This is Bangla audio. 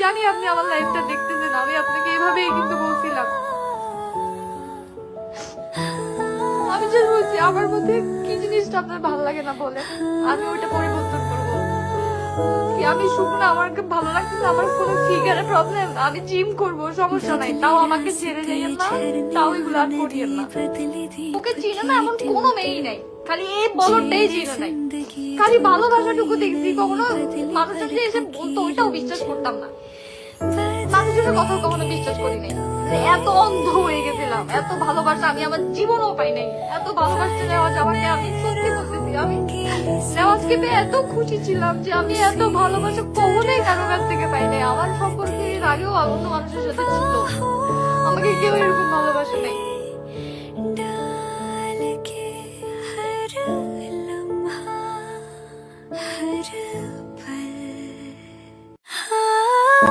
জানি আপনি আমার লাইফটা দেখতেছেন, আমি আপনাকে এভাবেই কিন্তু বলছিলাম। আমি যে বলছি আমার মধ্যে কি জিনিসটা আপনার ভালো লাগে না বলে আমি ওইটা পরিবর্তন করবো। কি আমি শুকনো, আমার ভালো লাগছে না, আমার কোনো ফিগারে প্রবলেম, আমি জিম করব, সমস্যা নাই, তাও আমাকে ছেড়ে যাইয়েন না, তাও এগুলো আর করিয়েন না। ওকে চিনে না এমন কোনো মেয়েই নাই, খালি এই বলটাই চিনে নাই, খালি ভালোবাসাটুকু দেখছি। কখনো মানুষজন যে এসে বলতো ওইটাও বিশ্বাস করতাম না, মানুষজনের কথা কখনো বিশ্বাস করি নাই। এত অন্ধ হয়ে গেছিলাম, এত ভালোবাসা আমি আমার জীবনেও পাই নাই। এত ভালোবাসতে নেওয়া আমাকে, আমি সত্যি বলতেছি, আমি নেওয়াজকে পেয়ে এত খুশি ছিলাম যে আমি এত ভালোবাসা কখনোই কারো কাছ থেকে পাই নাই। আমার সম্পর্কে এর আগেও অন্য মানুষের সাথে ছিল, আমাকে কেউ এরকম ভালোবাসে নাই।